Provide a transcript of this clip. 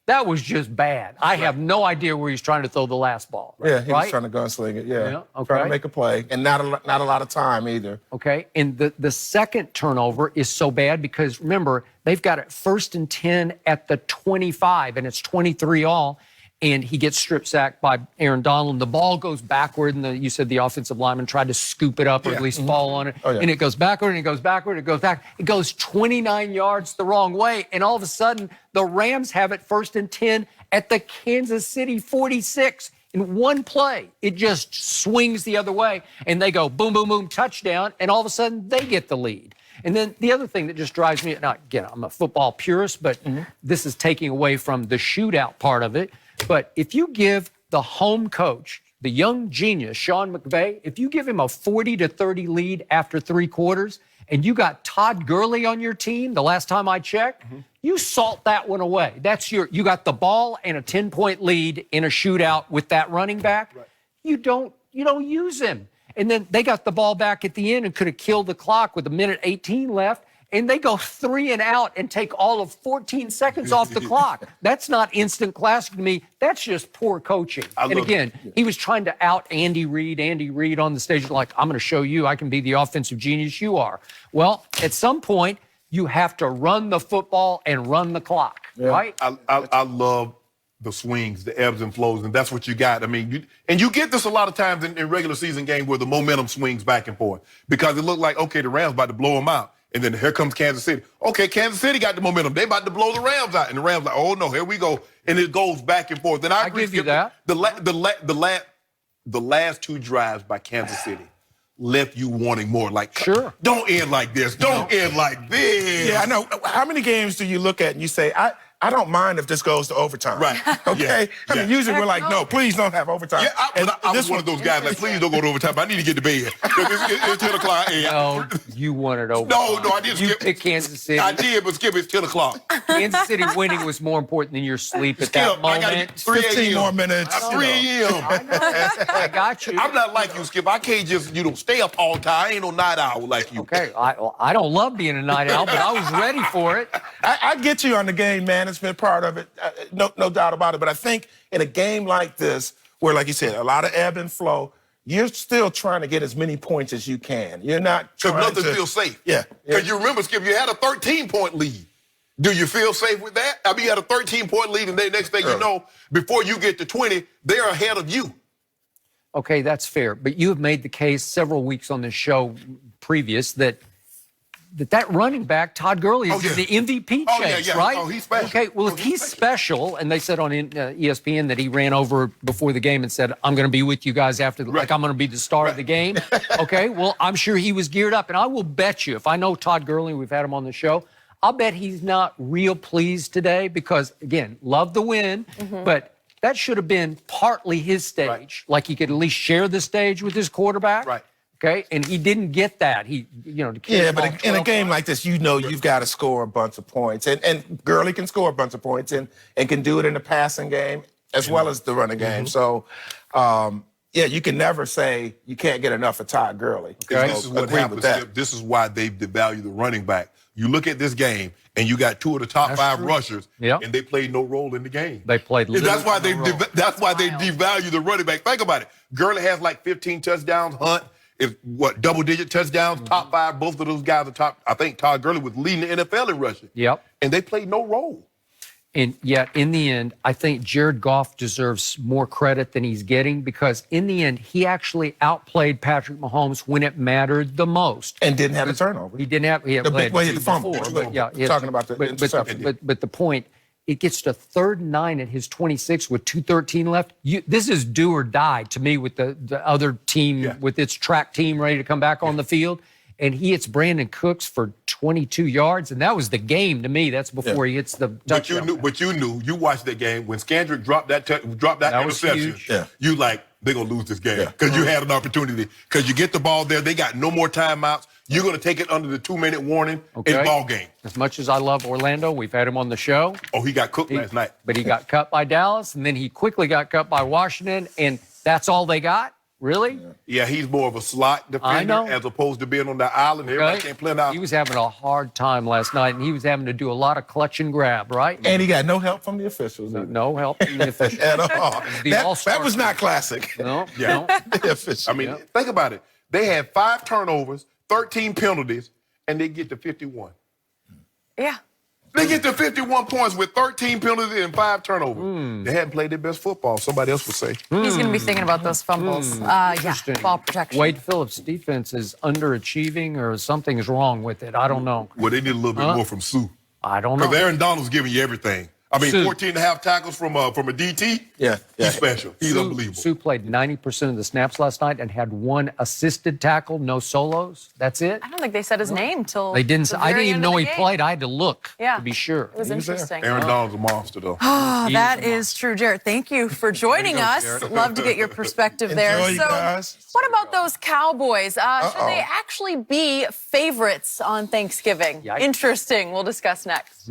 That was just bad. I have no idea where he's trying to throw the last ball. Yeah, he was trying to gunsling it. Yeah, okay. Trying to make a play, and not a lot of time either. Okay, and the second turnover is so bad because, remember, they've got it 1st and 10 at the 25, and it's 23 all, and he gets strip sacked by Aaron Donald, and the ball goes backward, and you said the offensive lineman tried to scoop it up or at least fall on it, and it goes backward, and it goes backward, it goes back. It goes 29 yards the wrong way, and all of a sudden, the Rams have it 1st and 10 at the Kansas City 46. In one play, it just swings the other way, and they go boom, boom, boom, touchdown, and all of a sudden, they get the lead. And then the other thing that just drives me, now, again, I'm a football purist, but this is taking away from the shootout part of it. But if you give the home coach, the young genius, Sean McVay, if you give him a 40-30 lead after 3 quarters, and you got Todd Gurley on your team, the last time I checked, you salt that one away. That's you got the ball and a 10-point lead in a shootout with that running back. Right. You don't use him. And then they got the ball back at the end and could have killed the clock with 1:18 left. And they go 3 and out and take all of 14 seconds off the clock. That's not instant classic to me. That's just poor coaching. And again, he was trying to out Andy Reid on the stage, like, I'm going to show you I can be the offensive genius you are. Well, at some point, you have to run the football and run the clock, right? I love the swings, the ebbs and flows, and that's what you got. I mean, you get this a lot of times in regular season games where the momentum swings back and forth because it looked like, okay, the Rams about to blow them out. And then here comes Kansas City. Okay, Kansas City got the momentum. They about to blow the Rams out. And the Rams like, oh, no, here we go. And it goes back and forth. And I agree give you that. The last 2 drives by Kansas City left you wanting more. Like, sure, don't end like this. Don't end like this. Yeah, I know. How many games do you look at and you say, I don't mind if this goes to overtime. Right. Okay? I mean, usually we're like, no, please don't have overtime. Yeah, I was one of those guys like, please don't go to overtime. I need to get to bed. It's 10 o'clock. No, you wanted overtime. No, I didn't. You picked Kansas City. I did, but Skip, it's 10 o'clock. Kansas City winning was more important than your sleep at that moment. I got 15 more minutes. 3 a.m. I got you. I'm not like you, Skip. I can't just, stay up all time. I ain't no night owl like you. Okay, I don't love being a night owl, but I was ready for it. I get you on the game management part of it. No doubt about it. But I think in a game like this, where, like you said, a lot of ebb and flow, you're still trying to get as many points as you can. You're not trying to... Because nothing feels safe. Yeah. Because you remember, Skip, you had a 13-point lead. Do you feel safe with that? I mean, you had a 13-point lead, and the next thing you know, before you get to 20, they're ahead of you. Okay, that's fair. But you have made the case several weeks on this show previous that running back, Todd Gurley, is the MVP chase, right? Oh, he's special. Okay, well, if he's special, and they said on ESPN that he ran over before the game and said, I'm going to be with you guys after, like I'm going to be the star of the game. Okay, well, I'm sure he was geared up. And I will bet you, if I know Todd Gurley, we've had him on the show, I'll bet he's not real pleased today because, again, love the win, but that should have been partly his stage. Like he could at least share the stage with his quarterback. Right. Okay, and he didn't get that. But in a game like this, you've got to score a bunch of points, and Gurley can score a bunch of points, and can do it in the passing game as well as the running game. So, you can never say you can't get enough of Todd Gurley. Okay. This is what happens. This is why they've devalued the running back. You look at this game, and you got 2 of the top 5 rushers, and they played no role in the game. They played. That's why they devalue the running back. Think about it. Gurley has like 15 touchdowns. Hunt. Double-digit touchdowns, top 5, both of those guys are top. I think Todd Gurley was leading the NFL in rushing. Yep. And they played no role. And yet, in the end, I think Jared Goff deserves more credit than he's getting because, in the end, he actually outplayed Patrick Mahomes when it mattered the most. And didn't have a turnover. He didn't have. He had the fumble. Talking about the interception. But the point, it gets to 3rd and 9 at his 26 with 2:13 left. This is do or die to me with the other team, with its track team ready to come back on the field. And he hits Brandon Cooks for 22 yards, and that was the game to me. That's before he hits the touchdown. But you knew. You watched that game. When Scandrick dropped that interception, you like, they're going to lose this game because you had an opportunity. Because you get the ball there. They got no more timeouts. You're going to take it under the 2-minute warning in ball game. As much as I love Orlando, we've had him on the show. Oh, he got cooked last night. But he got cut by Dallas, and then he quickly got cut by Washington, and that's all they got. Really? Yeah, he's more of a slot defender know. as opposed to being on the island. Everybody Okay. can't play now. He was having a hard time last night, and he was having to do a lot of clutch and grab, right? And he got no help from the officials. No help from the officials. At all. The That all-star was not classic. No, Yeah. no. The officials. I mean, think about it. They had 5 turnovers, 13 penalties, and they get to 51. Yeah. They get to 51 points with 13 penalties and 5 turnovers. They hadn't played their best football, somebody else would say. He's going to be thinking about those fumbles. Yeah, Interesting. ball protection. Wade Phillips' defense is underachieving or something is wrong with it. I don't know. Well, they need a little bit more from Sue. I don't know. Because Aaron Donald's giving you everything. I mean, Sue. 14 and a half tackles from a DT. Yeah. He's special. He's unbelievable. Sue played 90% of the snaps last night and had 1 assisted tackle, no solos. That's it. I don't think they said his name till They didn't. the I very didn't even end of know the he game. played. I had to look Yeah. to be sure. It was interesting. Aaron Donald's a monster, though. Oh, that He's a is true, Jarrett. Thank you for joining us. Jarrett. Love to get your perspective there. Enjoy, you So, guys. what about those Cowboys? Should they actually be favorites on Thanksgiving? Yikes. Interesting. We'll discuss next.